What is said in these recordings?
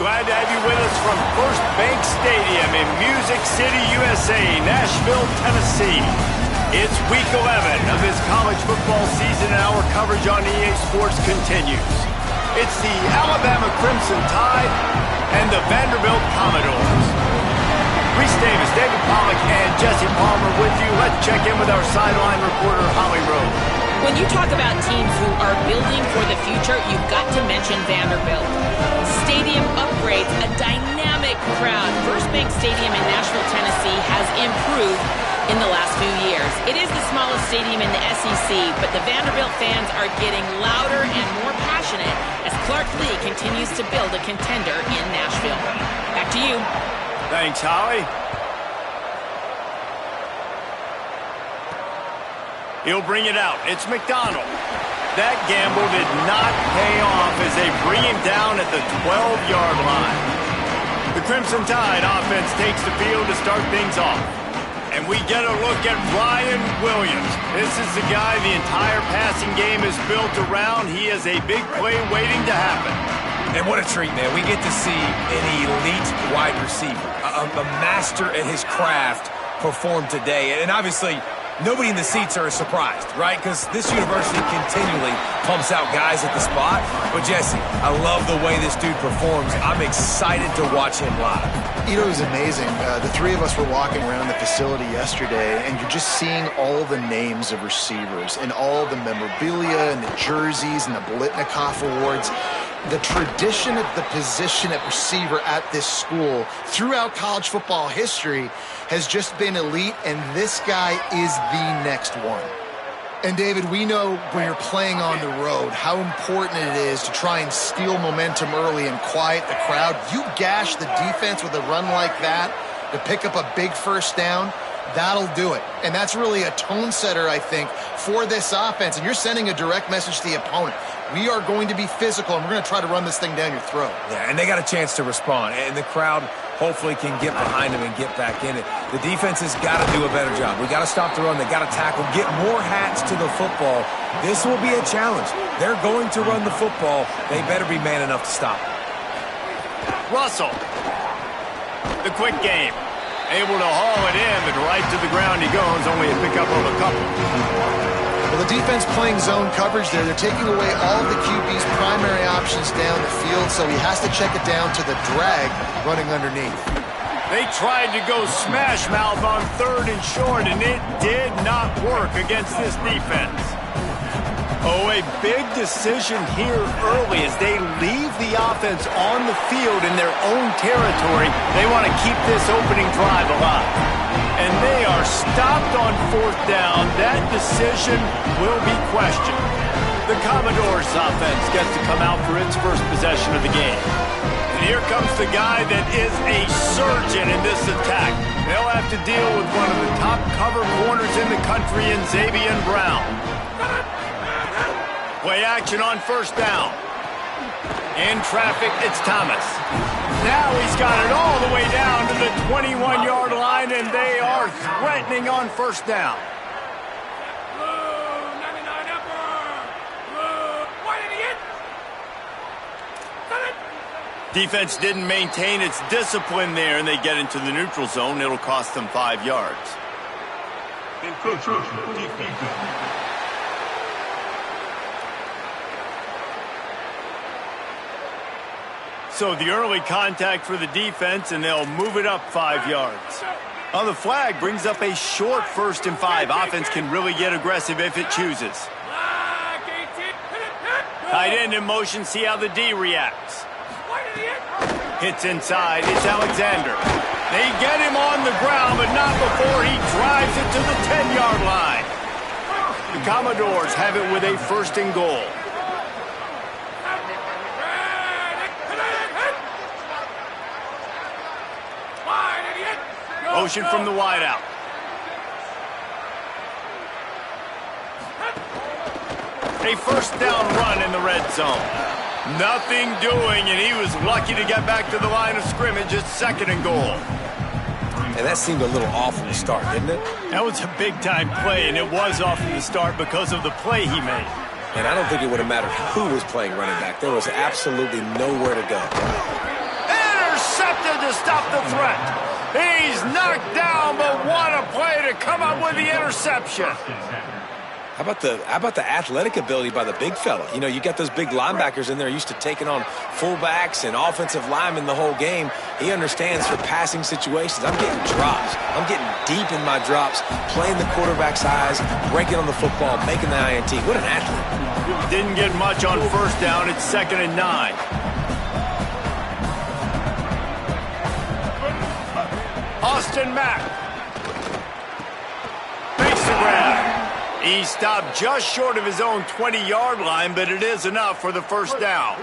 Glad to have you with us from First Bank Stadium in Music City, USA, Nashville, Tennessee. It's Week 11 of this college football season, and our coverage on EA Sports continues. It's the Alabama Crimson Tide and the Vanderbilt Commodores. Reese Davis, David Pollack, and Jesse Palmer with you. Let's check in with our sideline reporter, Holly Rowe. When you talk about teams who are building for the future, you've got to mention Vanderbilt. Stadium upgrades, a dynamic crowd. First Bank Stadium in Nashville, Tennessee has improved in the last few years. It is the smallest stadium in the SEC, but the Vanderbilt fans are getting louder and more passionate as Clark Lea continues to build a contender in Nashville. Back to you. Thanks, Holly. He'll bring it out. It's McDonald. That gamble did not pay off as they bring him down at the 12-yard line. The Crimson Tide offense takes the field to start things off. And we get a look at Ryan Williams. This is the guy the entire passing game is built around. He is a big play waiting to happen. And what a treat, man. We get to see an elite wide receiver, a master at his craft perform today. And obviously, nobody in the seats are surprised, right? Because this university continually pumps out guys at the spot. But, Jesse, I love the way this dude performs. I'm excited to watch him live. You know, it was amazing. The three of us were walking around the facility yesterday, and you're just seeing all the names of receivers and all the memorabilia and the jerseys and the Biletnikoff awards. The tradition of the position at receiver at this school throughout college football history has just been elite, and this guy is the next one. And, David, we know when you're playing on the road how important it is to try and steal momentum early and quiet the crowd. You gash the defense with a run like that to pick up a big first down, that'll do it. And that's really a tone setter, I think, for this offense. And you're sending a direct message to the opponent. We are going to be physical, and we're going to try to run this thing down your throat. Yeah, and they got a chance to respond. And the crowd hopefully can get behind them and get back in it. The defense has got to do a better job. We got to stop the run. They got to tackle, get more hats to the football. This will be a challenge. They're going to run the football. They better be man enough to stop. Russell. The quick game. Able to haul it in, but right to the ground he goes. Only a pickup of a couple. Well, the defense playing zone coverage there. They're taking away all the QB's primary options down the field, so he has to check it down to the drag running underneath. They tried to go smash mouth on third and short, and it did not work against this defense. Oh, a big decision here early as they leave the offense on the field in their own territory. They want to keep this opening drive alive. And they are stopped on fourth down. That decision will be questioned. The Commodores offense gets to come out for its first possession of the game. And here comes the guy that is a surgeon in this attack. They'll have to deal with one of the top cover corners in the country in Xavier Brown. Play action on first down. In traffic, it's Thomas. Now he's got it all the way down to the 21-yard line, and they are threatening on first down. Defense didn't maintain its discipline there, and they get into the neutral zone. It'll cost them 5 yards. So the early contact for the defense, and they'll move it up 5 yards. On the flag brings up a short 1st and 5. Offense can really get aggressive if it chooses. Tight end in motion, see how the D reacts. Hits inside, it's Alexander. They get him on the ground, but not before he drives it to the 10-yard line. The Commodores have it with a 1st and goal. Motion from the wideout. A 1st down run in the red zone. Nothing doing, and he was lucky to get back to the line of scrimmage at 2nd and goal. And that seemed a little off from the start, didn't it? That was a big-time play, and it was off from the start because of the play he made. And I don't think it would have mattered who was playing running back. There was absolutely nowhere to go. to stop the threat. He's knocked down, but what a play to come up with the interception. How about the athletic ability by the big fella? You know, you got those big linebackers in there used to taking on fullbacks and offensive linemen the whole game. He understands for passing situations. I'm getting drops. I'm getting deep in my drops, playing the quarterback's eyes, breaking on the football, making the INT. What an athlete. Didn't get much on first down. It's 2nd and 9. Austin Mack makes the grab. He stopped just short of his own 20-yard line, but it is enough for the first down.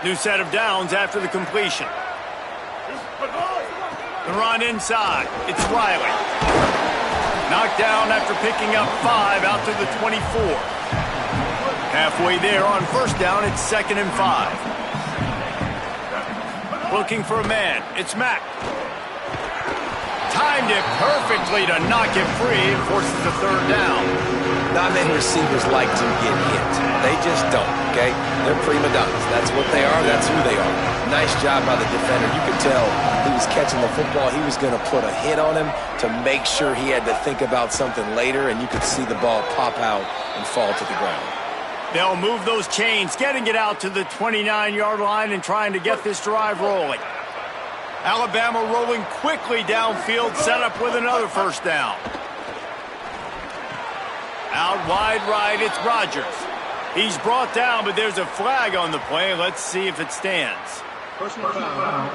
New set of downs after the completion. The run inside. It's Riley. Knocked down after picking up 5 out to the 24. Halfway there on first down, it's 2nd and 5. Looking for a man. It's Mack. Timed it perfectly to knock it free and forces the third down. Not many receivers like to get hit. They just don't, okay? They're prima donnas. That's what they are. That's who they are. Nice job by the defender. You could tell he was catching the football. He was going to put a hit on him to make sure he had to think about something later, and you could see the ball pop out and fall to the ground. They'll move those chains, getting it out to the 29-yard line and trying to get this drive rolling. Alabama rolling quickly downfield, set up with another first down. Out wide right, it's Rodgers. He's brought down, but there's a flag on the play. Let's see if it stands. Personal foul,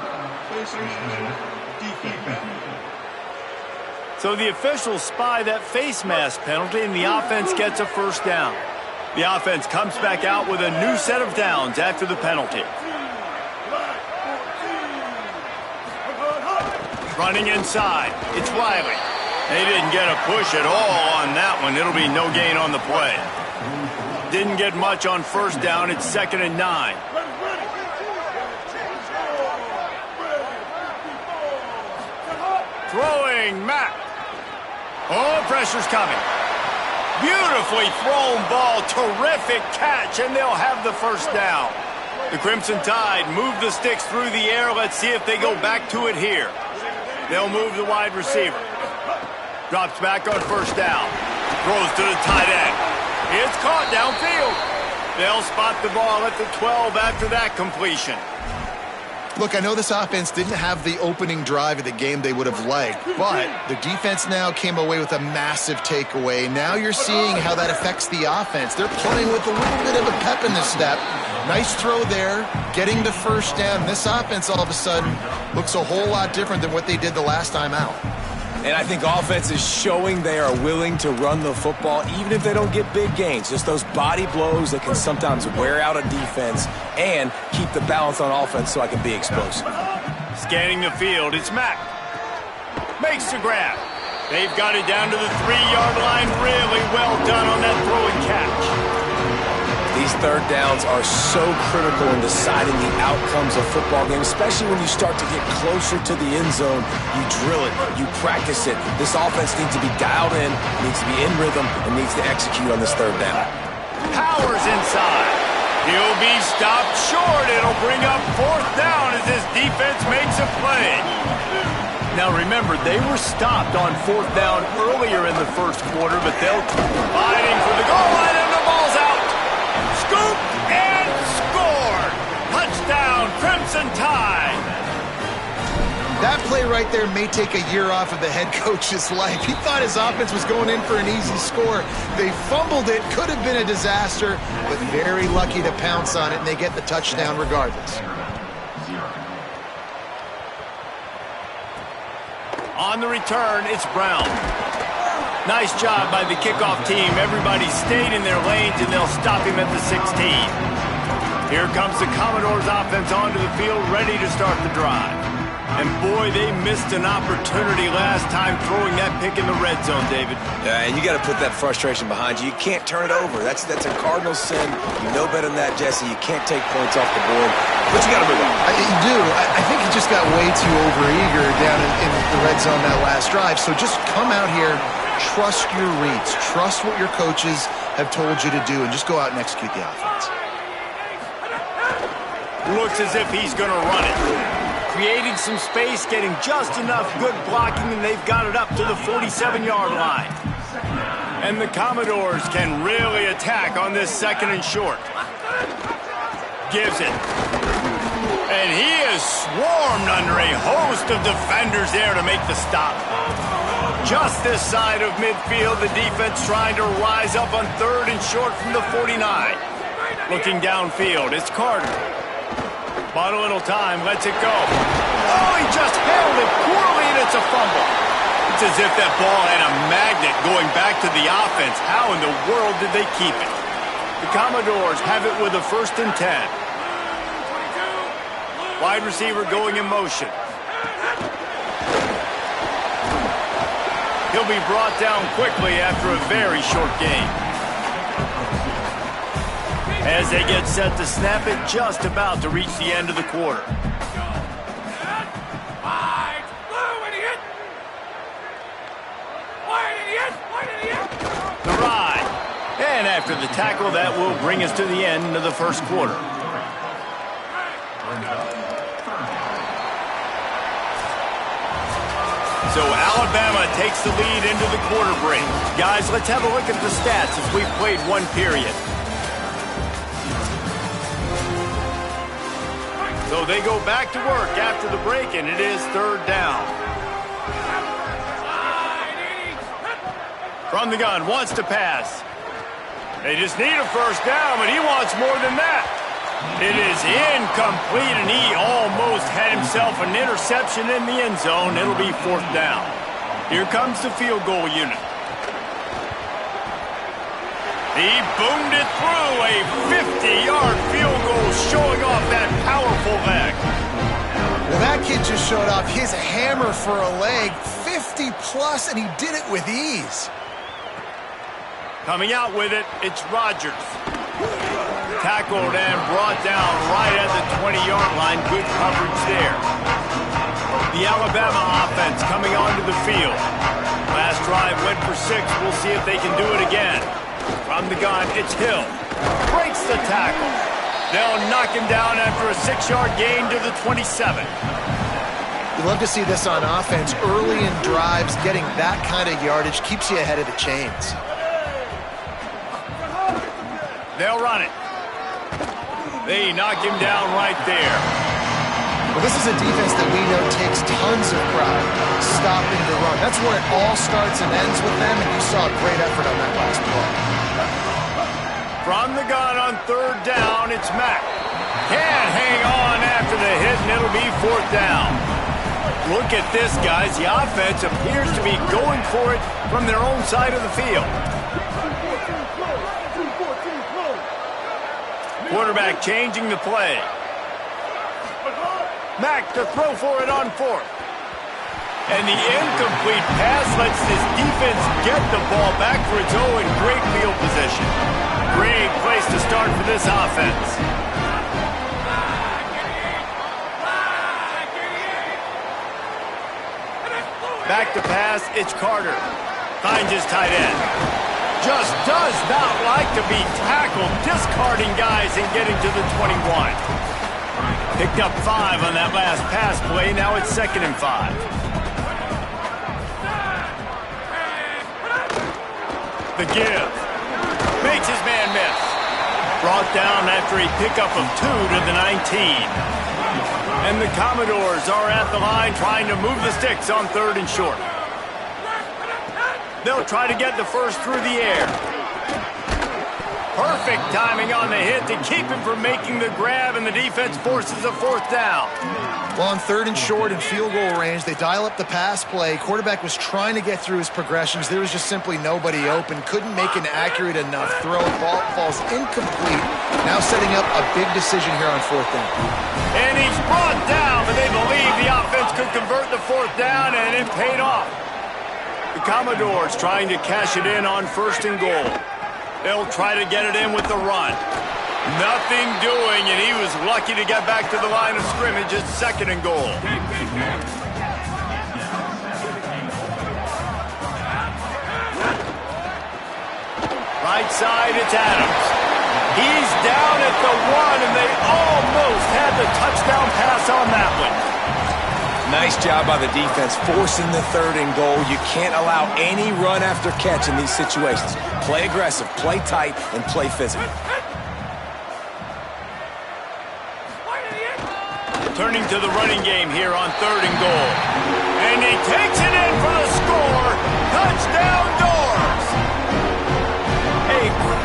defense. So the officials spy that face mask penalty, and the offense gets a first down. The offense comes back out with a new set of downs after the penalty. Running inside, it's Riley. They didn't get a push at all on that one. It'll be no gain on the play. Didn't get much on first down. It's 2nd and 9. Throwing Mack. Oh, pressure's coming. Beautifully thrown ball. Terrific catch, and they'll have the first down. The Crimson Tide move the sticks through the air. Let's see if they go back to it here. They'll move the wide receiver. Drops back on first down. Throws to the tight end. It's caught downfield. They'll spot the ball at the 12 after that completion. Look, I know this offense didn't have the opening drive of the game they would have liked, but the defense now came away with a massive takeaway. Now you're seeing how that affects the offense. They're playing with a little bit of a pep in the step. Nice throw there, getting the first down. This offense all of a sudden looks a whole lot different than what they did the last time out. And I think offense is showing they are willing to run the football, even if they don't get big gains. Just those body blows that can sometimes wear out a defense and keep the balance on offense so I can be explosive. Scanning the field, it's Mack. Makes the grab. They've got it down to the 3-yard line. Really well done on that throw and catch. These third downs are so critical in deciding the outcomes of football games, especially when you start to get closer to the end zone. You drill it, you practice it. This offense needs to be dialed in, needs to be in rhythm, and needs to execute on this third down. Powers inside. He'll be stopped short. It'll bring up fourth down as this defense makes a play. Now remember, they were stopped on fourth down earlier in the first quarter, but they'll fighting for the goal line, and the ball's out. Scooped and scored. Touchdown, Crimson Tide. That play right there may take a year off of the head coach's life. He thought his offense was going in for an easy score. They fumbled it, could have been a disaster, but very lucky to pounce on it, and they get the touchdown regardless. On the return, it's Brown. Nice job by the kickoff team. Everybody stayed in their lanes, and they'll stop him at the 16. Here comes the Commodores offense onto the field, ready to start the drive. And boy, they missed an opportunity last time throwing that pick in the red zone, David. Yeah, and you got to put that frustration behind you. You can't turn it over. That's a cardinal sin. You know better than that, Jesse. You can't take points off the board, but you got to move on. You do. I think he just got way too overeager down in the red zone that last drive. So just come out here, trust your reads, trust what your coaches have told you to do, and just go out and execute the offense. Looks as if he's going to run it. creating some space, getting just enough good blocking, and they've got it up to the 47-yard line. And the Commodores can really attack on this 2nd and short. Gives it. And he is swarmed under a host of defenders there to make the stop. Just this side of midfield, the defense trying to rise up on 3rd and short from the 49. Looking downfield, it's Carter. Bought a little time, lets it go. Oh, he just handled it poorly, and it's a fumble. It's as if that ball had a magnet going back to the offense. How in the world did they keep it? The Commodores have it with a 1st and 10. Wide receiver going in motion. He'll be brought down quickly after a very short game. As they get set to snap it, just about to reach the end of the quarter. The ride. And after the tackle, that will bring us to the end of the 1st quarter. So Alabama takes the lead into the quarter break. Guys, let's have a look at the stats as we've played 1 period. So they go back to work after the break, and it is 3rd down. From the gun, wants to pass. They just need a 1st down, but he wants more than that. It is incomplete, and he almost had himself an interception in the end zone. It'll be 4th down. Here comes the field goal unit. He boomed it through, a 50-yard field goal showing off that powerful leg. Well, that kid just showed off his hammer for a leg, 50-plus, and he did it with ease. Coming out with it, it's Rodgers. Tackled and brought down right at the 20-yard line. Good coverage there. The Alabama offense coming onto the field. Last drive went for 6. We'll see if they can do it again. From the gun, it's Hill. Breaks the tackle. They'll knock him down after a 6-yard gain to the 27. You love to see this on offense. Early in drives, getting that kind of yardage keeps you ahead of the chains. They'll run it. They knock him down right there. Well, this is a defense that we know takes tons of pride stopping the run. That's where it all starts and ends with them, and you saw a great effort on that last play. From the gun on 3rd down, it's Mack. Can't hang on after the hit, and it'll be 4th down. Look at this, guys. The offense appears to be going for it from their own side of the field. Quarterback changing the play. Mack to throw for it on 4th. And the incomplete pass lets this defense get the ball back for its own in great field position. Great place to start for this offense. Back to pass, it's Carter. Finds his tight end. Just does not like to be tackled, discarding guys and getting to the 21. Picked up 5 on that last pass play. Now it's 2nd and 5. The give. Makes his man miss. Brought down after a pickup of 2 to the 19. And the Commodores are at the line trying to move the sticks on 3rd and short. They'll try to get the 1st through the air. Perfect timing on the hit to keep him from making the grab, and the defense forces a 4th down. Well, on 3rd and short and field goal range, they dial up the pass play. Quarterback was trying to get through his progressions. There was just simply nobody open. Couldn't make an accurate enough throw. Ball falls incomplete. Now setting up a big decision here on 4th down. And he's brought down, but they believe the offense could convert the 4th down, and it paid off. The Commodores trying to cash it in on 1st and goal. They'll try to get it in with the run. Nothing doing, and he was lucky to get back to the line of scrimmage at 2nd and goal. Right side, it's Adams. He's down at the 1, and they almost had the touchdown pass on that one. Nice job by the defense forcing the 3rd and goal. You can't allow any run after catch in these situations. Play aggressive, play tight, and play physical. Turning to the running game here on 3rd and goal. And he takes it in for the score. Touchdown, Doors! A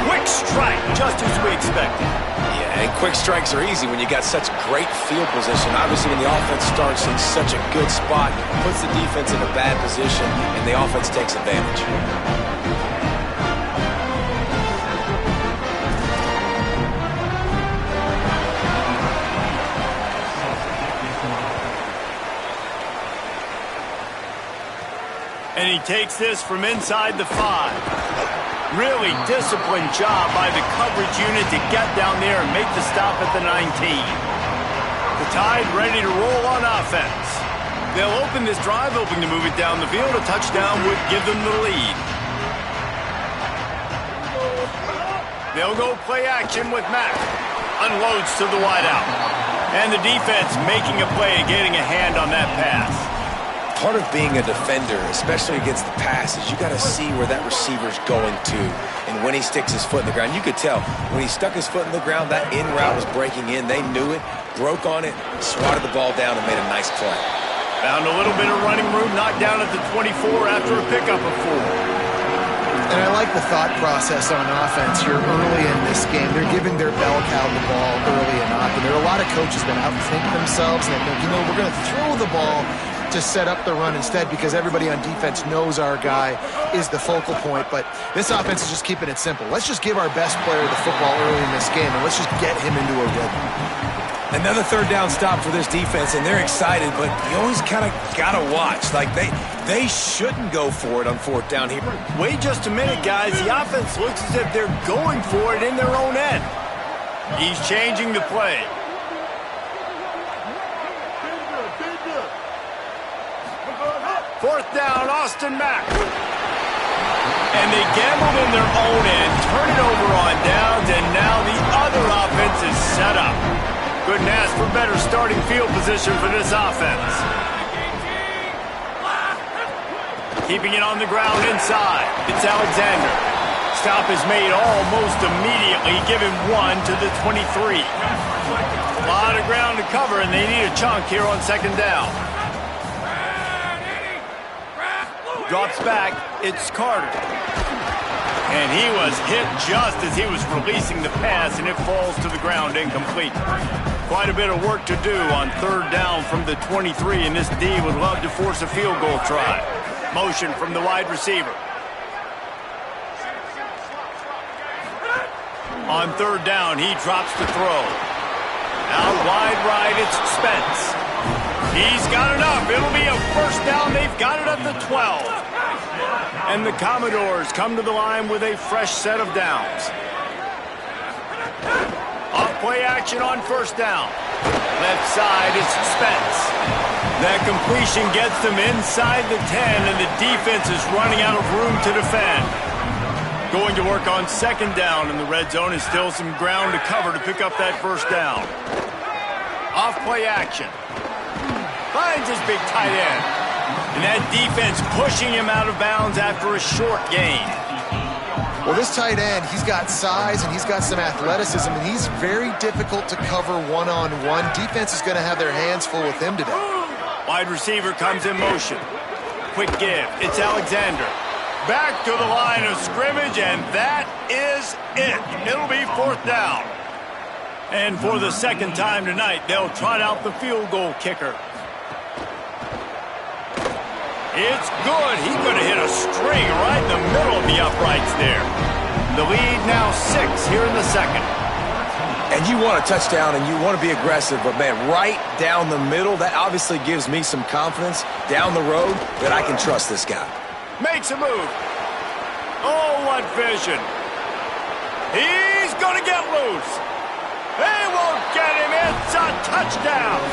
quick strike, just as we expected. Yeah, and quick strikes are easy when you got such great field position. Obviously, when the offense starts in such a good spot, puts the defense in a bad position, and the offense takes advantage. And he takes this from inside the 5. Really disciplined job by the coverage unit to get down there and make the stop at the 19. The Tide ready to roll on offense. They'll open this drive, hoping to move it down the field. A touchdown would give them the lead. They'll go play action with Mack. Unloads to the wideout. And the defense making a play, getting a hand on that pass. Part of being a defender, especially against the pass, is you got to see where that receiver's going to. And when he sticks his foot in the ground, you could tell when he stuck his foot in the ground, that in route was breaking in. They knew it, broke on it, swatted the ball down, and made a nice play. Found a little bit of running room, knocked down at the 24 after a pickup of 4. And I like the thought process on offense here early in this game. They're giving their bell cow the ball early enough. And there are a lot of coaches that outthink themselves and they think, we're going to throw the ball to set up the run instead because everybody on defense knows our guy is the focal point. But this offense is just keeping it simple. Let's just give our best player the football early in this game, and let's just get him into a rhythm. Another 3rd down stop for this defense, and they're excited, but you always kind of got to watch. Like, they shouldn't go for it on 4th down here. Wait just a minute, guys. The offense looks as if they're going for it in their own end. He's changing the play. Fourth down, Austin Mack. And they gambled in their own end, turn it over on downs, and now the other offense is set up. Couldn't ask for better starting field position for this offense. Keeping it on the ground inside. It's Alexander. Stop is made almost immediately, giving 1 to the 23. A lot of ground to cover, and they need a chunk here on 2nd down. Drops back, it's Carter. And he was hit just as he was releasing the pass, and it falls to the ground incomplete. Quite a bit of work to do on 3rd down from the 23, and this D would love to force a field goal try. Motion from the wide receiver. On 3rd down, he drops the throw. Out wide right, it's Spence. He's got enough. It'll be a 1st down. They've got it at the 12. And the Commodores come to the line with a fresh set of downs. Off play action on 1st down. Left side is Spence. That completion gets them inside the 10, and the defense is running out of room to defend. Going to work on 2nd down, and the red zone is still some ground to cover to pick up that 1st down. Off play action. Finds his big tight end. And that defense pushing him out of bounds after a short gain. Well, this tight end, he's got size and he's got some athleticism, and he's very difficult to cover one-on-one. Defense is going to have their hands full with him today. Wide receiver comes in motion. Quick give. It's Alexander. Back to the line of scrimmage, and that is it. It'll be 4th down. And for the 2nd time tonight, they'll trot out the field goal kicker. It's good. He's going to hit a string right in the middle of the uprights there. The lead now 6 here in the 2nd. And you want a touchdown and you want to be aggressive, but man, right down the middle, that obviously gives me some confidence down the road that I can trust this guy. Makes a move. Oh, what vision. He's going to get loose. They won't get him. It's a touchdown.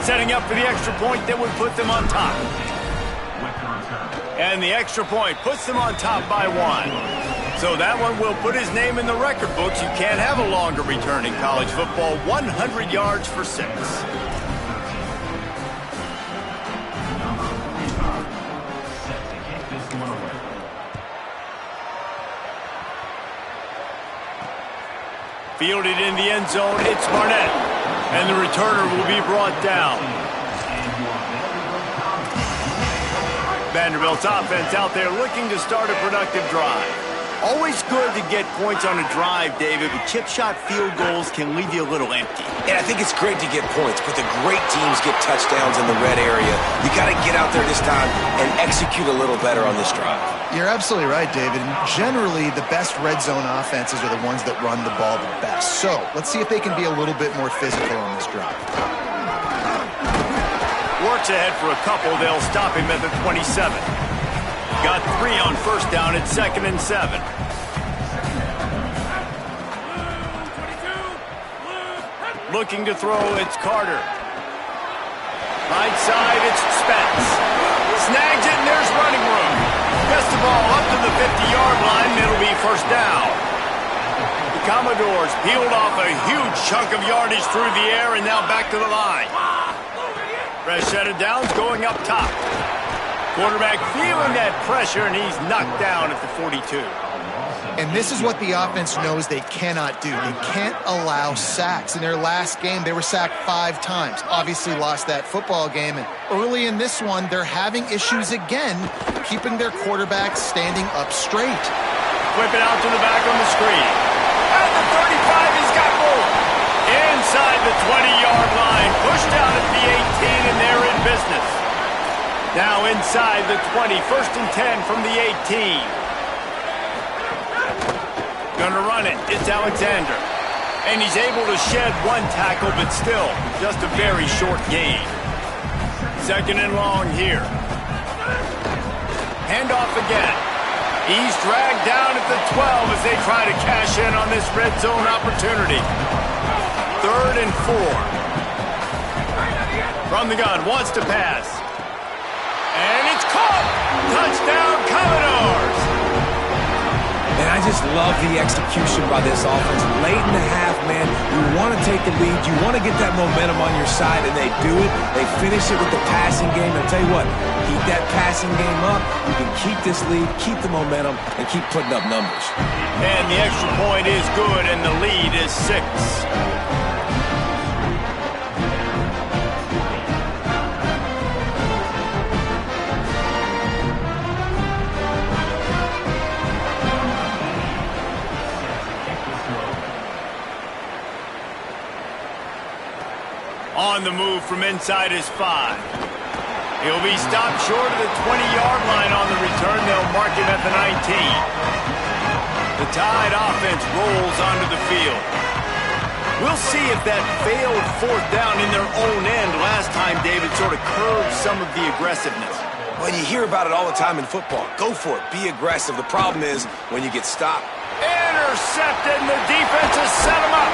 Setting up for the extra point that would put them on top. And the extra point puts them on top by 1. So that one will put his name in the record books. You can't have a longer return in college football. 100 yards for 6. Fielded in the end zone, it's Barnett. And the returner will be brought down. Vanderbilt's offense out there looking to start a productive drive. Always good to get points on a drive, David, but chip shot field goals can leave you a little empty. And I think it's great to get points, but the great teams get touchdowns in the red area. You got to get out there this time and execute a little better on this drive. You're absolutely right, David. And generally, the best red zone offenses are the ones that run the ball the best. So let's see if they can be a little bit more physical on this drive. Works ahead for a couple. They'll stop him at the 27. Got 3 on first down at 2nd and 7. Looking to throw, it's Carter. Right side, it's Spence. Snags it, and there's running room. Gets the ball up to the 50-yard line, and it'll be first down. The Commodores peeled off a huge chunk of yardage through the air, and now back to the line. Fresh set of downs going up top. Quarterback feeling that pressure, and he's knocked down at the 42. And this is what the offense knows they cannot do. They can't allow sacks. In their last game, they were sacked 5 times. Obviously lost that football game. And early in this one, they're having issues again, keeping their quarterback standing up straight. Whip it out to the back on the screen. At the 35, he's got more. Inside the 20-yard line, pushed out at the 18, and they're in business. Now inside the 20, 1st and 10 from the 18. Gonna run it, it's Alexander. And he's able to shed 1 tackle, but still, just a very short gain. 2nd and long here. Handoff again. He's dragged down at the 12 as they try to cash in on this red zone opportunity. 3rd and 4. From the gun, wants to pass. And it's caught! Touchdown, Commodores! And I just love the execution by this offense. Late in the half, man, you want to take the lead. You want to get that momentum on your side, and they do it. They finish it with the passing game. And I'll tell you what, keep that passing game up. You can keep this lead, keep the momentum, and keep putting up numbers. And the extra point is good, and the lead is 6. On the move from inside his 5. He'll be stopped short of the 20-yard line on the return. They'll mark him at the 19. The Tide offense rolls onto the field. We'll see if that failed 4th down in their own end last time, David, sort of curbed some of the aggressiveness. When you hear about it all the time in football, go for it. Be aggressive. The problem is when you get stopped. Intercepted, and the defense has set him up.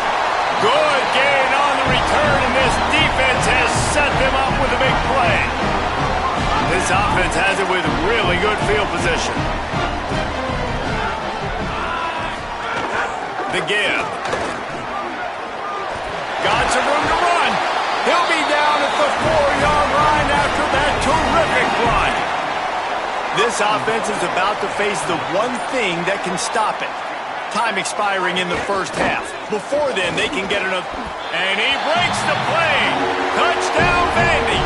Good gain on the return, and this defense has set them up with a big play. This offense has it with really good field position. The give. Got some room to run. He'll be down at the 4-yard line after that terrific run. This offense is about to face the one thing that can stop it. Time expiring in the first half. Before then, they can get another. And he breaks the play. Touchdown, Vandy.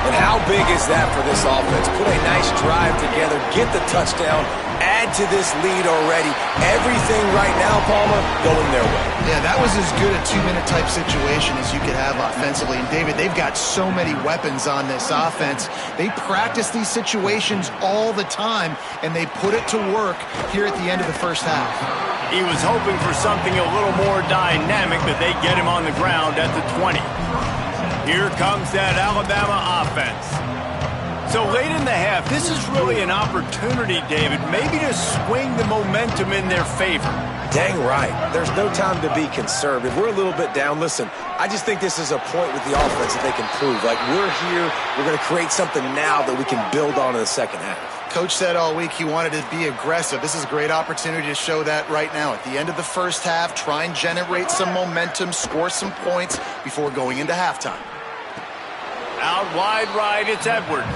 And how big is that for this offense? Put a nice drive together, get the touchdown, add to this lead already. Everything right now, Palmer, going their way. Yeah, that was as good a 2-minute type situation as you could have offensively. And David, they've got so many weapons on this offense. They practice these situations all the time, and they put it to work here at the end of the first half. He was hoping for something a little more dynamic, but they get him on the ground at the 20. Here comes that Alabama offense. So late in the half, this is really an opportunity, David, maybe to swing the momentum in their favor. Dang right. There's no time to be conservative. We're a little bit down. Listen, I just think this is a point with the offense that they can prove. Like, we're here, we're going to create something now that we can build on in the second half. Coach said all week he wanted to be aggressive. This is a great opportunity to show that right now. At the end of the first half, try and generate some momentum, score some points before going into halftime. Out wide right, it's Edwards.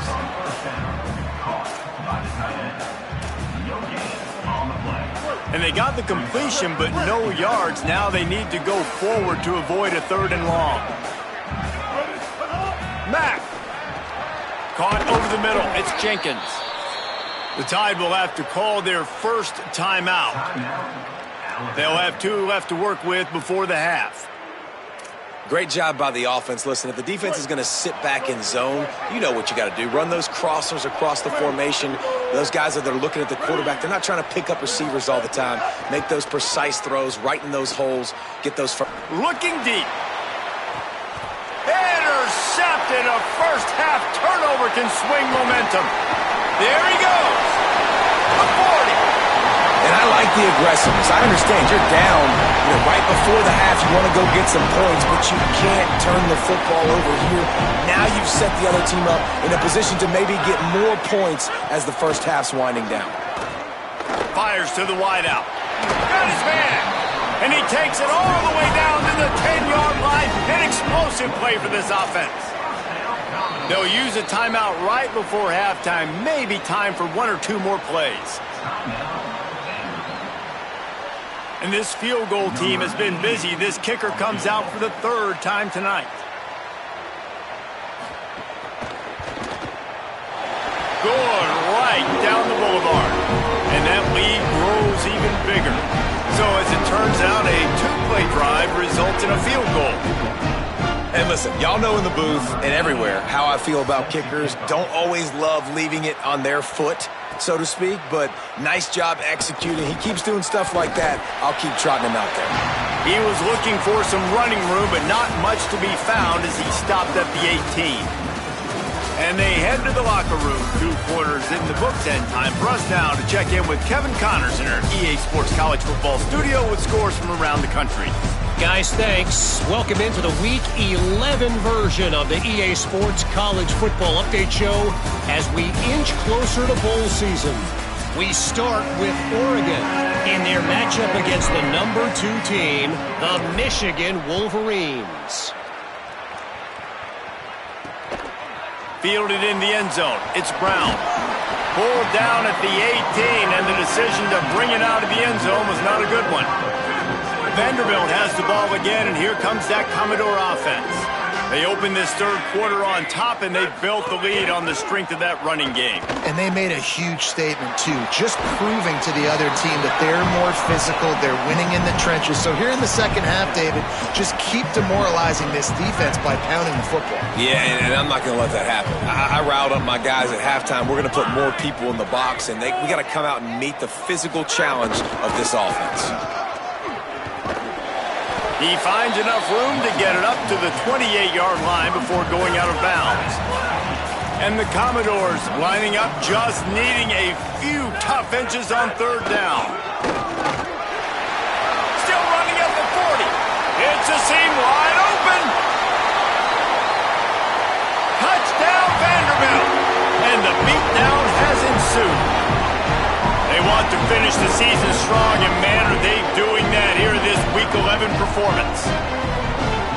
And they got the completion, but no yards. Now they need to go forward to avoid a 3rd and long. Mack. Caught over the middle. It's Jenkins. The Tide will have to call their first timeout. They'll have 2 left to work with before the half. Great job by the offense. Listen, if the defense is going to sit back in zone, you know what you got to do. Run those crossers across the formation. Those guys that are looking at the quarterback, they're not trying to pick up receivers all the time. Make those precise throws, right in those holes, get those... Looking deep. Intercepted. A first half turnover can swing momentum. There he goes. A 40. And I like the aggressiveness. I understand you're down, right before the half. You want to go get some points, but you can't turn the football over here. Now you've set the other team up in a position to maybe get more points as the first half's winding down. Fires to the wideout. Got his man. And he takes it all the way down to the 10-yard line. An explosive play for this offense. They'll use a timeout right before halftime. Maybe time for 1 or 2 more plays. And this field goal team has been busy. This kicker comes out for the 3rd time tonight. Good right down the boulevard. And that lead grows even bigger. So as it turns out, a 2-play drive results in a field goal. And listen, y'all know in the booth and everywhere how I feel about kickers. Don't always love leaving it on their foot, so to speak, but nice job executing. He keeps doing stuff like that. I'll keep trotting him out there. He was looking for some running room, but not much to be found as he stopped at the 18. And they head to the locker room. 2 quarters in the books, and time for us now to check in with Kevin Connors in our EA Sports College Football studio with scores from around the country. Guys, thanks. Welcome into the Week 11 version of the EA Sports College Football Update Show as we inch closer to bowl season. We start with Oregon in their matchup against the number 2 team, the Michigan Wolverines. Fielded in the end zone. It's Brown. Pulled down at the 18, and the decision to bring it out of the end zone was not a good one. Vanderbilt has the ball again, and here comes that Commodore offense. They open this 3rd quarter on top, and they built the lead on the strength of that running game. And they made a huge statement, too, just proving to the other team that they're more physical, they're winning in the trenches. So here in the second half, David, just keep demoralizing this defense by pounding the football. Yeah, and I'm not going to let that happen. I riled up my guys at halftime. We're going to put more people in the box, and we got to come out and meet the physical challenge of this offense. He finds enough room to get it up to the 28-yard line before going out of bounds. And the Commodores lining up, just needing a few tough inches on 3rd down. Still running at the 40. It's a seam wide open. Touchdown Vanderbilt. And the beatdown has ensued. They want to finish the season strong, and man, are they doing that here in this Week 11 performance.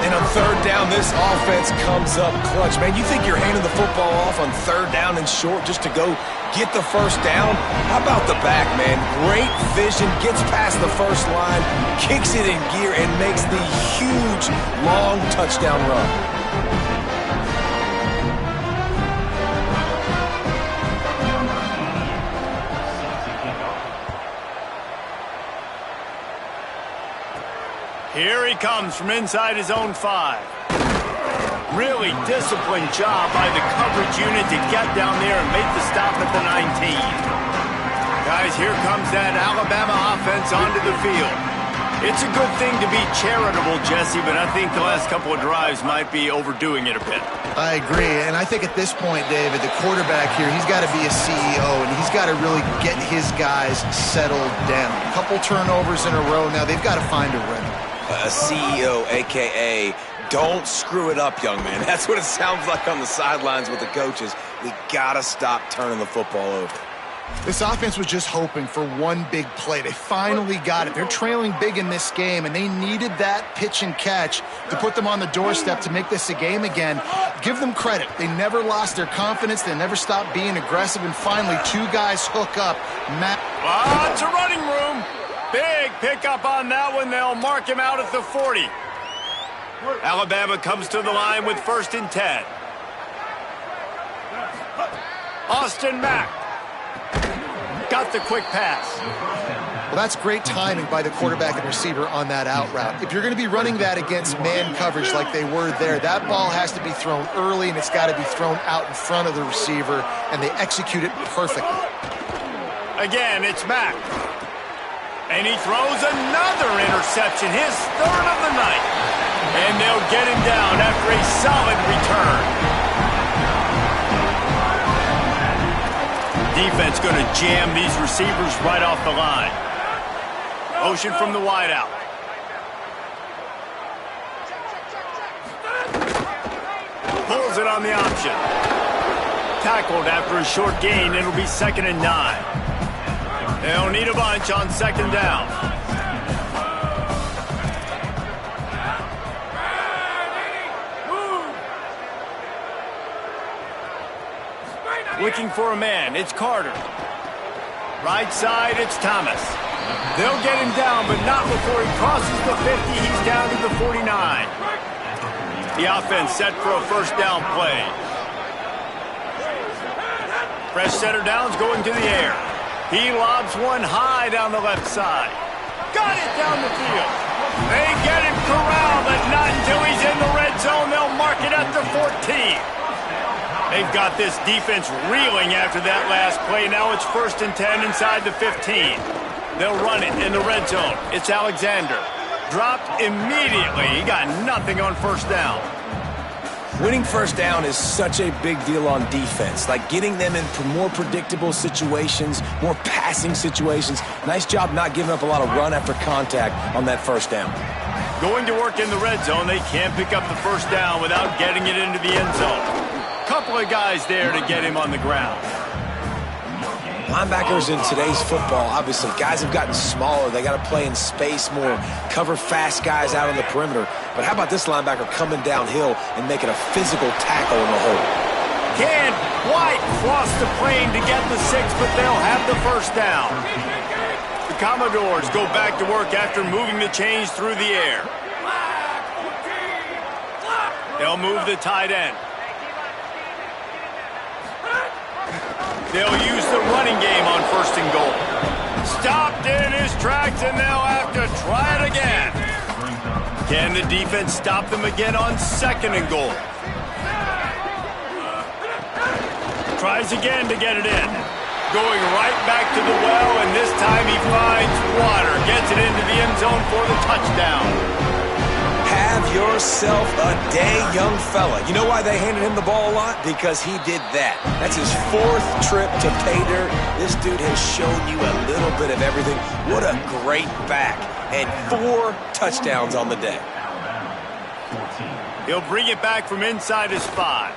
And on 3rd down, this offense comes up clutch. Man, you think you're handing the football off on 3rd down and short just to go get the 1st down? How about the back, man? Great vision, gets past the first line, kicks it in gear, and makes the huge, long touchdown run. Here he comes from inside his own 5. Really disciplined job by the coverage unit to get down there and make the stop at the 19. Guys, here comes that Alabama offense onto the field. It's a good thing to be charitable, Jesse, but I think the last couple of drives might be overdoing it a bit. I agree, and I think at this point, David, the quarterback here, he's got to be a CEO, and he's got to really get his guys settled down. A couple turnovers in a row. Now they've got to find a rhythm. A CEO, a.k.a. don't screw it up, young man. That's what it sounds like on the sidelines with the coaches. We got to stop turning the football over. This offense was just hoping for one big play. They finally got it. They're trailing big in this game, and they needed that pitch and catch to put them on the doorstep to make this a game again. Give them credit. They never lost their confidence. They never stopped being aggressive, and finally, two guys hook up. Lots of running room. Big pickup on that one. They'll mark him out at the 40. Alabama comes to the line with 1st and 10. Austin Mack got the quick pass. Well, that's great timing by the quarterback and receiver on that out route. If you're going to be running that against man coverage like they were there, that ball has to be thrown early, and it's got to be thrown out in front of the receiver, and they execute it perfectly. Again, it's Mack. And he throws another interception, his 3rd of the night. And they'll get him down after a solid return. Defense going to jam these receivers right off the line. Motion from the wideout. Pulls it on the option. Tackled after a short gain. It'll be 2nd and 9. They'll need a bunch on 2nd down. Looking for a man, it's Carter. Right side, it's Thomas. They'll get him down, but not before he crosses the 50. He's down to the 49. The offense set for a 1st down play. Fresh center downs going to the air. He lobs one high down the left side. Got it down the field. They get him corralled, but not until he's in the red zone. They'll mark it at the 14. They've got this defense reeling after that last play. Now it's 1st and 10 inside the 15. They'll run it in the red zone. It's Alexander. Dropped immediately. He got nothing on 1st down. Winning 1st down is such a big deal on defense. Like getting them in more predictable situations, more passing situations. Nice job not giving up a lot of run after contact on that 1st down. Going to work in the red zone. They can't pick up the 1st down without getting it into the end zone. Couple of guys there to get him on the ground. Linebackers in today's football, obviously, guys have gotten smaller. They got to play in space more, cover fast guys out on the perimeter. But how about this linebacker coming downhill and making a physical tackle in the hole? Can White cross the plane to get the 6, but they'll have the 1st down. The Commodores go back to work after moving the chains through the air. They'll move the tight end. They'll use the running game on 1st and goal. Stopped in his tracks, and they'll have to try it again. Can the defense stop them again on 2nd and goal? Tries again to get it in. Going right back to the well, and this time he finds water. Gets it into the end zone for the touchdown. Have yourself a day, young fella. You know why they handed him the ball a lot? Because he did that. That's his 4th trip to pay dirt. This dude has shown you a little bit of everything. What a great back. And 4 touchdowns on the day. He'll bring it back from inside his 5.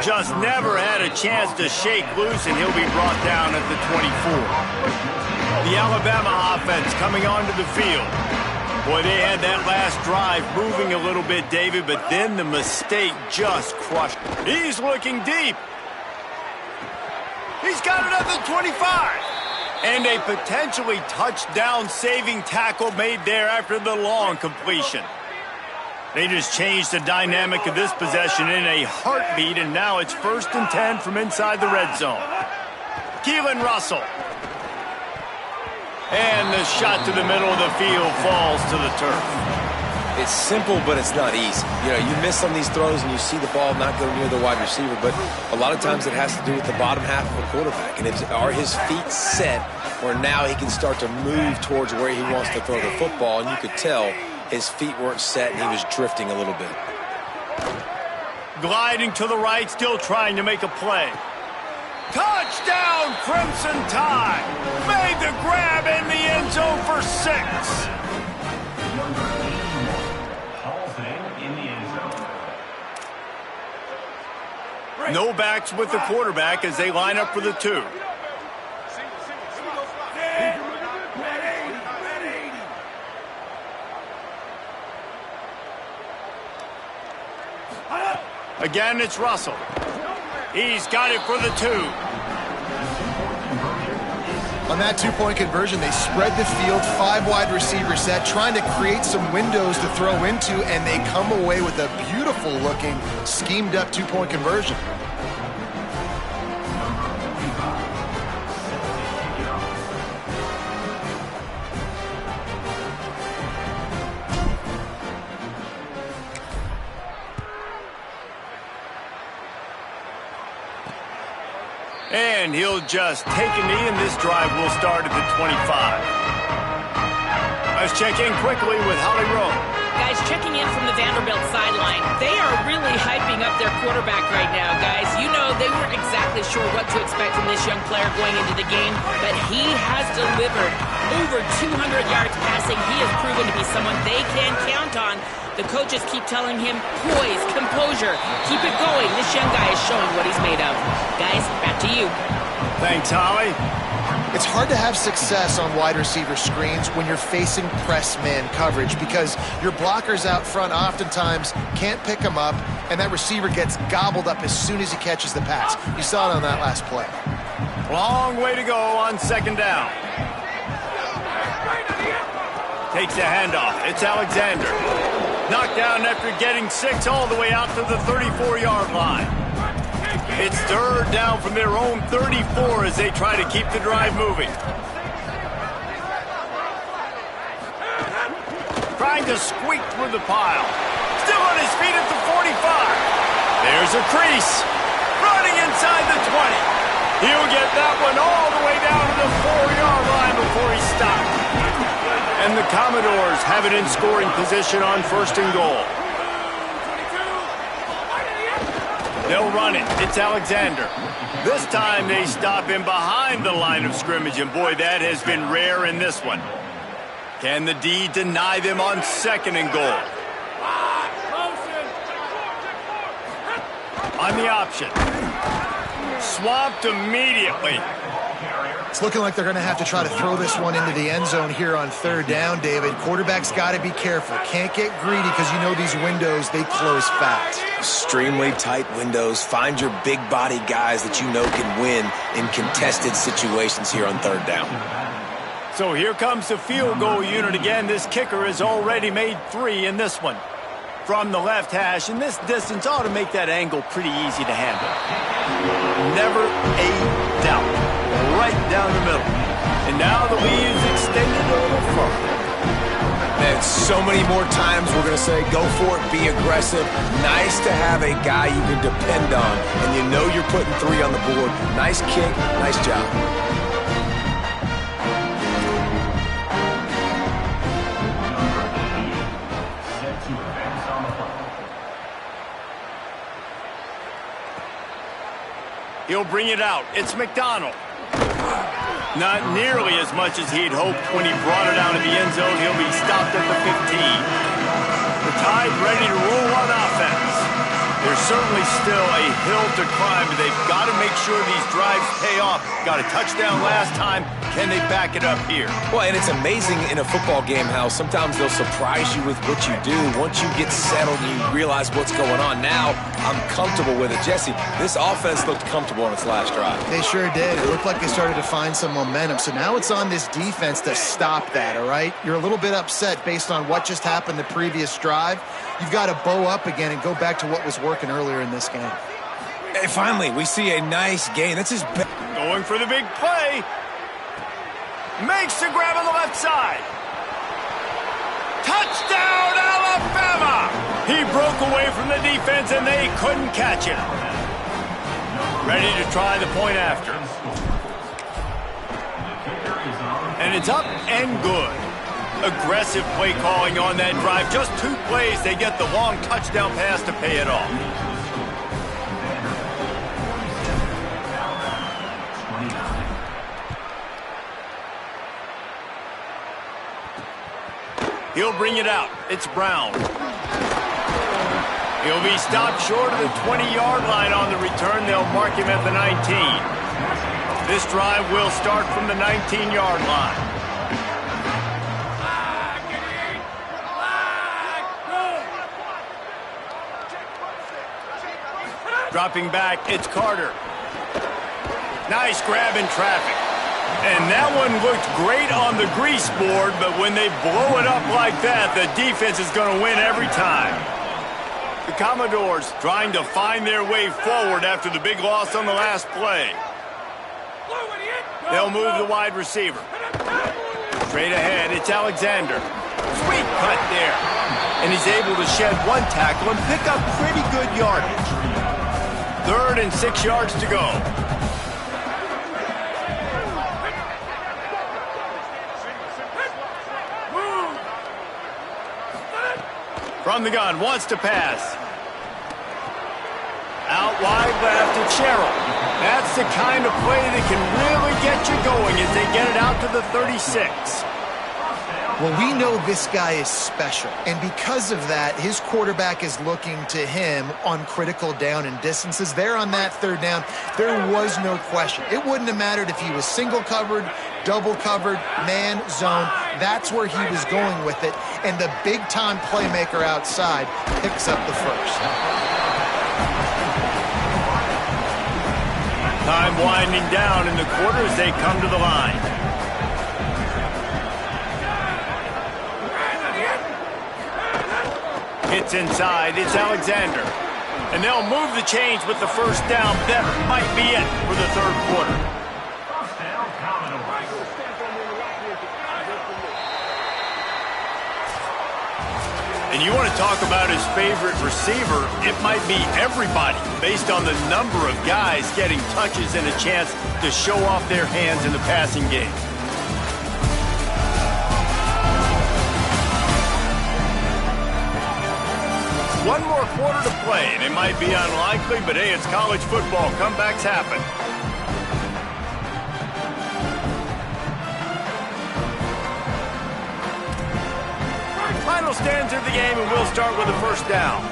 Just never had a chance to shake loose, and he'll be brought down at the 24. The Alabama offense coming onto the field. Boy, they had that last drive moving a little bit, David, but then the mistake just crushed. He's looking deep. He's got it at the 25. And a potentially touchdown-saving tackle made there after the long completion. They just changed the dynamic of this possession in a heartbeat, and now it's 1st and 10 from inside the red zone. Keelan Russell. And the shot to the middle of the field falls to the turf. It's simple, but it's not easy. You know, you miss some of these throws and you see the ball not go near the wide receiver, but a lot of times it has to do with the bottom half of a quarterback. And are his feet set where now he can start to move towards where he wants to throw the football? And you could tell his feet weren't set and he was drifting a little bit. Gliding to the right, still trying to make a play. Touchdown, Crimson Tide! Made the grab in the end zone for 6. No backs with the quarterback as they line up for the 2. Again, it's Russell. He's got it for the 2. On that two-point conversion, they spread the field, 5 wide receiver set, trying to create some windows to throw into, and they come away with a beautiful-looking, schemed-up two-point conversion. And he'll just take a knee, and this drive will start at the 25. Let's check in quickly with Holly Rowe. Guys, checking in from the Vanderbilt sideline. They are really hyping up their quarterback right now, guys. You know, they weren't exactly sure what to expect from this young player going into the game, but he has delivered over 200 yards passing. He has proven to be someone they can count on. The coaches keep telling him, poise, composure, keep it going. This young guy is showing what he's made of. Guys, back to you. Thanks, Holly. It's hard to have success on wide receiver screens when you're facing press man coverage because your blockers out front oftentimes can't pick them up, and that receiver gets gobbled up as soon as he catches the pass. You saw it on that last play. Long way to go on 2nd down. Takes the handoff. It's Alexander. Knocked down after getting 6 all the way out to the 34-yard line. It's 3rd down from their own 34 as they try to keep the drive moving. Trying to squeak through the pile. Still on his feet at the 45. There's a crease. Running inside the 20. He'll get that one all the way down to the 4-yard line before he stops. And the Commodores have it in scoring position on 1st and goal. They'll run it. It's Alexander. This time they stop him behind the line of scrimmage, and boy, that has been rare in this one. Can the D deny them on 2nd and goal? On the option. Swamped immediately. It's looking like they're going to have to try to throw this one into the end zone here on 3rd down, David. Quarterback's got to be careful. Can't get greedy because you know these windows, they close fast. Extremely tight windows. Find your big body guys that you know can win in contested situations here on 3rd down. So here comes the field goal unit again. This kicker has already made 3 in this one. From the left hash, and this distance ought to make that angle pretty easy to handle. Never a doubt. Right down the middle. And now the lead is extended a little further. Man, so many more times we're going to say, go for it, be aggressive. Nice to have a guy you can depend on, and you know you're putting 3 on the board. Nice kick, nice job. He'll bring it out. It's McDonald. Not nearly as much as he'd hoped when he brought it out of the end zone. He'll be stopped at the 15. The Tide ready to roll on offense. There's certainly still a hill to climb, but they've got to make sure these drives pay off. Got a touchdown last time. Can they back it up here? Well, and it's amazing in a football game how sometimes they'll surprise you with what you do. Once you get settled and you realize what's going on. Now, I'm comfortable with it. Jesse, this offense looked comfortable on its last drive. They sure did. It looked like they started to find some momentum. So now it's on this defense to stop that, all right? You're a little bit upset based on what just happened the previous drive. You've got to bow up again and go back to what was working earlier in this game. Hey, finally, we see a nice gain. That's his best. Going for the big play. Makes the grab on the left side. Touchdown, Alabama! He broke away from the defense, and they couldn't catch him. Ready to try the point after. And it's up and good. Aggressive play calling on that drive. Just 2 plays, they get the long touchdown pass to pay it off. He'll bring it out. It's Brown. He'll be stopped short of the 20-yard line on the return. They'll mark him at the 19. This drive will start from the 19-yard line. Dropping back, it's Carter. Nice grab in traffic. And that one looked great on the grease board, but when they blow it up like that, the defense is going to win every time. The Commodores trying to find their way forward after the big loss on the last play. They'll move the wide receiver. Straight ahead, it's Alexander. Sweet cut there. And he's able to shed one tackle and pick up pretty good yardage. 3rd and 6 yards to go. From the gun, wants to pass. Out wide left to Sherrill. That's the kind of play that can really get you going as they get it out to the 36. Well, we know this guy is special, and because of that, his quarterback is looking to him on critical down and distances. There on that 3rd down, there was no question. It wouldn't have mattered if he was single covered, double covered, man, zone. That's where he was going with it, and the big-time playmaker outside picks up the first. Time winding down in the quarter as they come to the line. Hits inside, it's Alexander. And they'll move the chains with the first down. That might be it for the 3rd quarter. And you want to talk about his favorite receiver, it might be everybody based on the number of guys getting touches and a chance to show off their hands in the passing game. One more quarter to play, and it might be unlikely, but hey, it's college football. Comebacks happen. Final stanza of the game, and we'll start with the first down.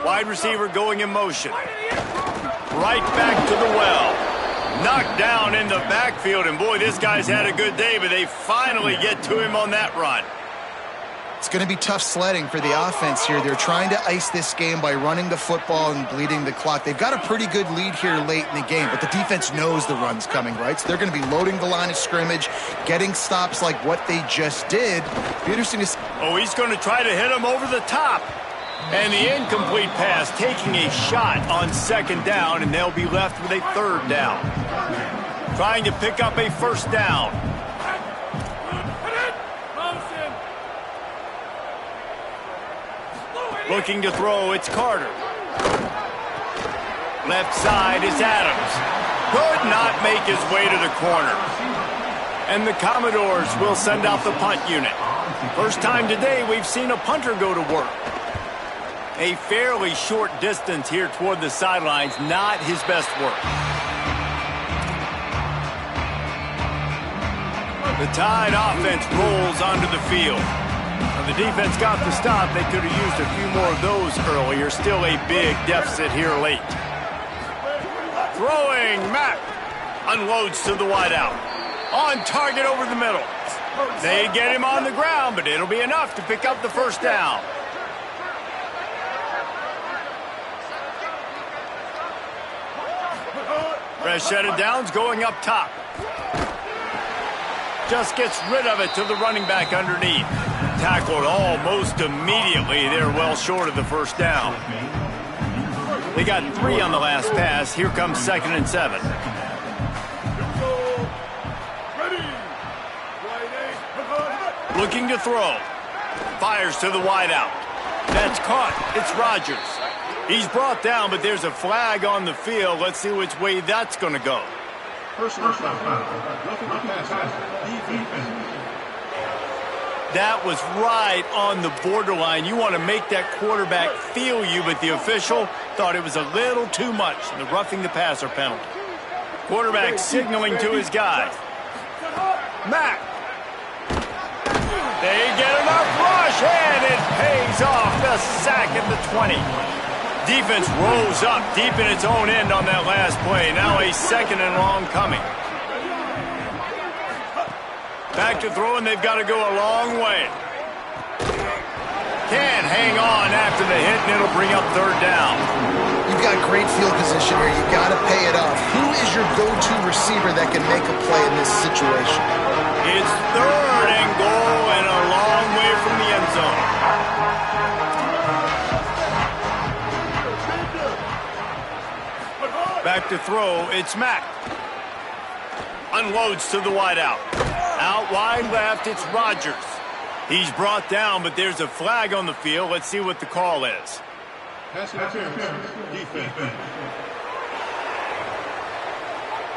Wide receiver going in motion. Right back to the well. Knocked down in the backfield, and boy, this guy's had a good day, but they finally get to him on that run. It's going to be tough sledding for the offense here. They're trying to ice this game by running the football and bleeding the clock. They've got a pretty good lead here late in the game, but the defense knows the run's coming, right? So they're going to be loading the line of scrimmage, getting stops like what they just did. Be interesting to see. Oh, he's going to try to hit him over the top. And the incomplete pass taking a shot on 2nd down, and they'll be left with a 3rd down. Trying to pick up a 1st down. Looking to throw, it's Carter. Left side is Adams. Could not make his way to the corner. And the Commodores will send out the punt unit. First time today we've seen a punter go to work. A fairly short distance here toward the sidelines, not his best work. The Tide offense rolls onto the field. The defense got the stop. They could have used a few more of those earlier. Still a big deficit here late. Throwing, Mack unloads to the wideout. On target over the middle. They get him on the ground, but it'll be enough to pick up the 1st down. Fresh set of downs going up top. Just gets rid of it to the running back underneath. Tackled almost immediately. They're well short of the 1st down. They got 3 on the last pass. Here comes 2nd and 7. Looking to throw. Fires to the wideout. That's caught. It's Rogers. He's brought down, but there's a flag on the field. Let's see which way that's going to go. That was right on the borderline. You want to make that quarterback feel you, but the official thought it was a little too much in the roughing the passer penalty. Quarterback signaling to his guy. Mack. They get enough rush. Hey, pays off the sack at the 20. Defense rolls up deep in its own end on that last play. Now a 2nd and long coming. Back to throw, and they've got to go a long way. Can't hang on after the hit, and it'll bring up 3rd down. You've got great field position here. You've got to pay it off. Who is your go-to receiver that can make a play in this situation? It's 3rd and goal and a long way from the end zone. Back to throw, it's Mack. Unloads to the wideout. Out wide left, it's Rodgers. He's brought down, but there's a flag on the field. Let's see what the call is.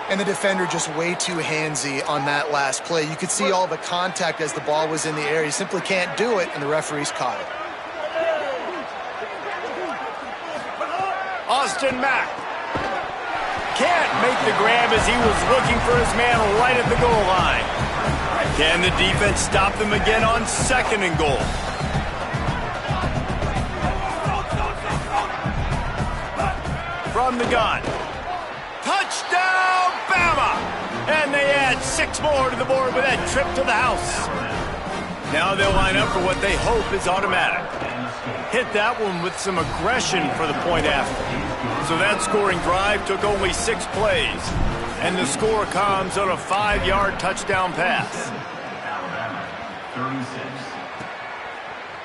And the defender just way too handsy on that last play. You could see all the contact as the ball was in the air. He simply can't do it, and the referee's caught it. Austin Mack can't make the grab as he was looking for his man right at the goal line. Can the defense stop them again on 2nd and goal? From the gun. Touchdown, Bama! And they add 6 more to the board with that trip to the house. Now they'll line up for what they hope is automatic. Hit that one with some aggression for the point after. So that scoring drive took only 6 plays. And the score comes on a 5-yard touchdown pass.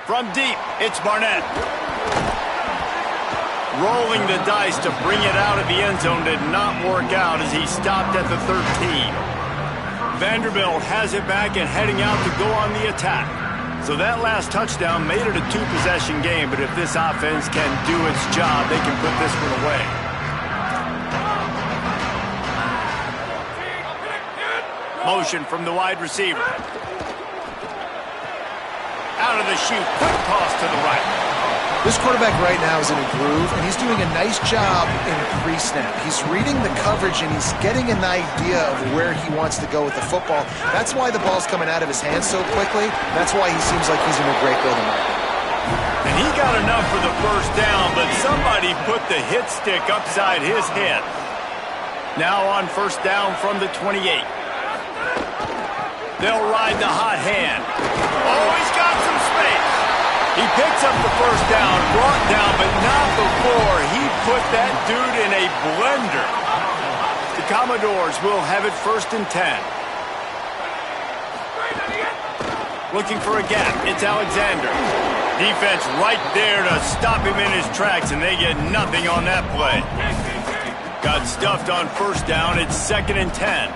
From deep, it's Barnett. Rolling the dice to bring it out of the end zone did not work out as he stopped at the 13. Vanderbilt has it back and heading out to go on the attack. So that last touchdown made it a 2-possession game, but if this offense can do its job, they can put this one away. Motion from the wide receiver. Out of the chute, quick toss to the right. This quarterback right now is in a groove, and he's doing a nice job in pre-snap. He's reading the coverage, and he's getting an idea of where he wants to go with the football. That's why the ball's coming out of his hands so quickly. That's why he seems like he's in a great rhythm right now. And he got enough for the 1st down, but somebody put the hit stick upside his head. Now on 1st down from the 28. They'll ride the hot hand. Oh, he's got some space. He picks up the 1st down, brought down, but not before he put that dude in a blender. The Commodores will have it 1st and 10. Looking for a gap. It's Alexander. Defense right there to stop him in his tracks, and they get nothing on that play. Got stuffed on 1st down. It's 2nd and 10.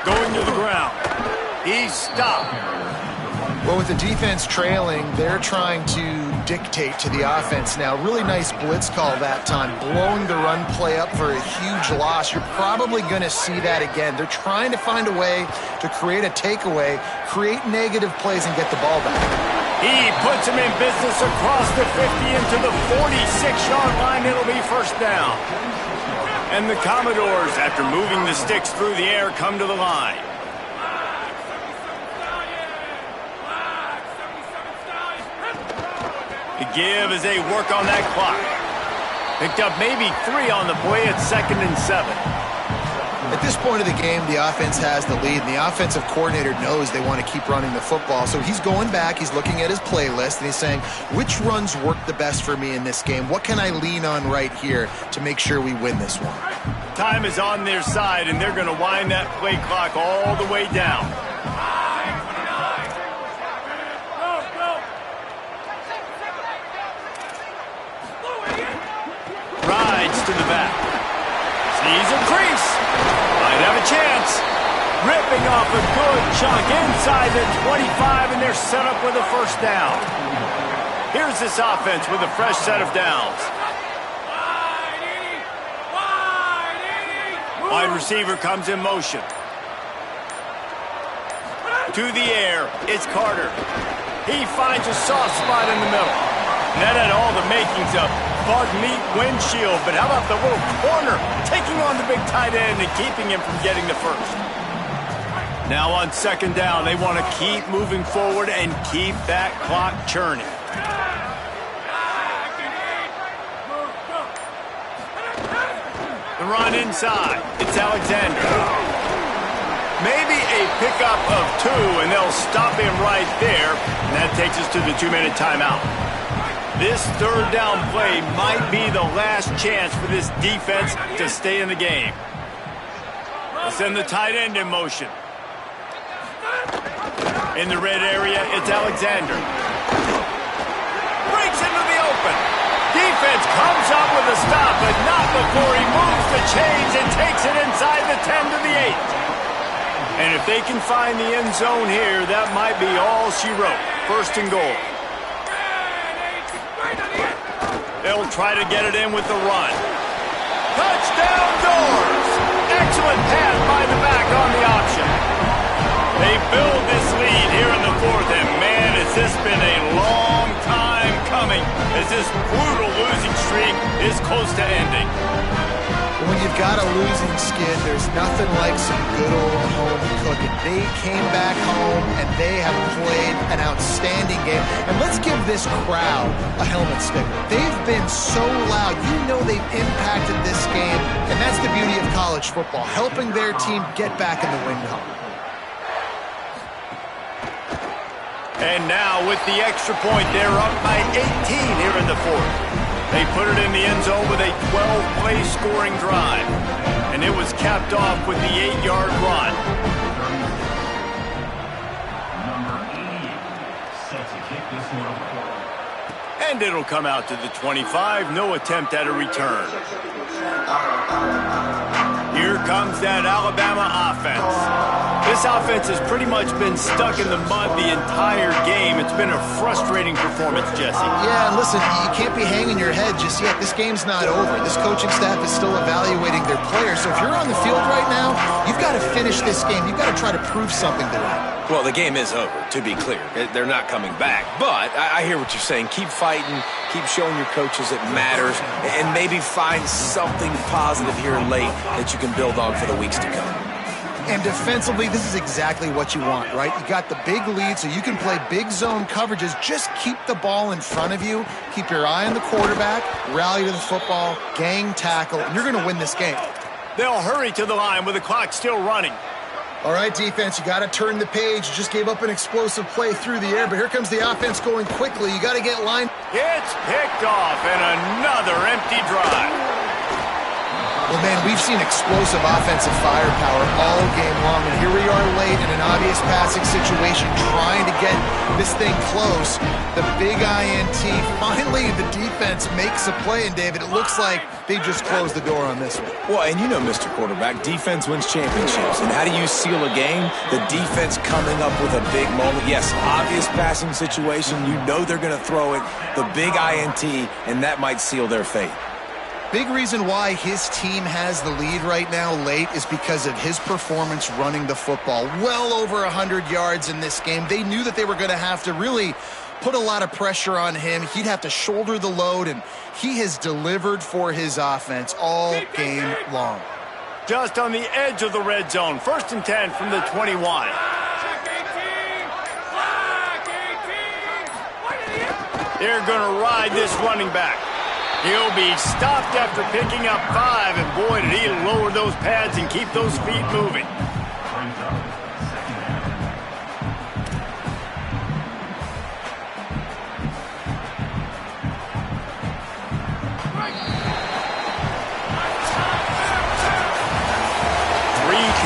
Going to the ground. He's stopped. Well, with the defense trailing, they're trying to dictate to the offense now. Really nice blitz call that time, blowing the run play up for a huge loss. You're probably going to see that again. They're trying to find a way to create a takeaway, create negative plays, and get the ball back. He puts him in business across the 50 into the 46-yard line. It'll be 1st down. And the Commodores, after moving the sticks through the air, come to the line. The give as they work on that clock. Picked up maybe 3 on the play at 2nd and 7. At this point of the game, the offense has the lead, and the offensive coordinator knows they want to keep running the football. So he's going back, he's looking at his playlist, and he's saying, which runs work the best for me in this game? What can I lean on right here to make sure we win this one? Time is on their side, and they're going to wind that play clock all the way down. Rides to the back. Sees a crease. Might have a chance. Ripping off a good chunk inside the 25, and they're set up with a 1st down. Here's this offense with a fresh set of downs. Wide receiver comes in motion. To the air, it's Carter. He finds a soft spot in the middle. And that had all the makings of bug meat windshield, but how about the little corner taking on the big tight end and keeping him from getting the 1st? Now on second down, they want to keep moving forward and keep that clock churning. The run inside. It's Alexander. Maybe a pickup of 2, and they'll stop him right there. And that takes us to the 2-minute timeout. This third down play might be the last chance for this defense to stay in the game. They'll send the tight end in motion. In the red area, it's Alexander. Breaks into the open. Defense comes up with a stop, but not before he moves the chains and takes it inside the 10 to the 8. And if they can find the end zone here, that might be all she wrote. First and goal. They'll try to get it in with the run. Touchdown doors! Excellent pass by the back on the option. They build this lead here in the 4th, and man, has this been a long time coming as this brutal losing streak is close to ending. When you've got a losing skid, there's nothing like some good old home cooking. They came back home, and they have played an outstanding game. And let's give this crowd a helmet sticker. They've been so loud. You know they've impacted this game, and that's the beauty of college football, helping their team get back in the win column. And now with the extra point, they're up by 18 here in the 4th. They put it in the end zone with a 12-play scoring drive. And it was capped off with the 8-yard run. And it'll come out to the 25. No attempt at a return. Here comes that Alabama offense. This offense has pretty much been stuck in the mud the entire game. It's been a frustrating performance, Jesse. Yeah, and listen, you can't be hanging your head just yet. This game's not over. This coaching staff is still evaluating their players. So if you're on the field right now, you've got to finish this game. You've got to try to prove something to them. Well, the game is over, to be clear. They're not coming back. But I hear what you're saying. Keep fighting. Keep showing your coaches it matters. And maybe find something positive here late that you can build on for the weeks to come. And defensively, this is exactly what you want, right? You got the big lead, so you can play big zone coverages. Just keep the ball in front of you. Keep your eye on the quarterback. Rally to the football. Gang tackle. And you're going to win this game. They'll hurry to the line with the clock still running. All right, defense, you got to turn the page. You just gave up an explosive play through the air, but here comes the offense going quickly. You got to get line. It's picked off, and another empty drive. Well, man, we've seen explosive offensive firepower all game long, and here we are late in an obvious passing situation trying to get this thing close. The big INT. Finally, the defense makes a play, and David, it looks like they just closed the door on this one. Well, and you know, Mr. Quarterback, defense wins championships. And how do you seal a game? The defense coming up with a big moment. Yes, obvious passing situation. You know they're going to throw it. The big INT, and that might seal their fate. Big reason why his team has the lead right now late is because of his performance running the football. Well over 100 yards in this game. They knew that they were going to have to really put a lot of pressure on him. He'd have to shoulder the load, and he has delivered for his offense all game long. Just on the edge of the red zone. 1st and 10 from the 21. They're going to ride this running back. He'll be stopped after picking up 5, and boy, did he lower those pads and keep those feet moving.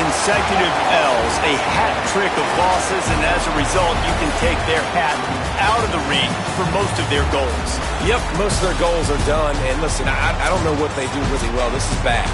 Consecutive L's, a hat trick of losses, and as a result, you can take their hat out of the ring for most of their goals. Yep, most of their goals are done, and listen, I don't know what they do really well. This is bad.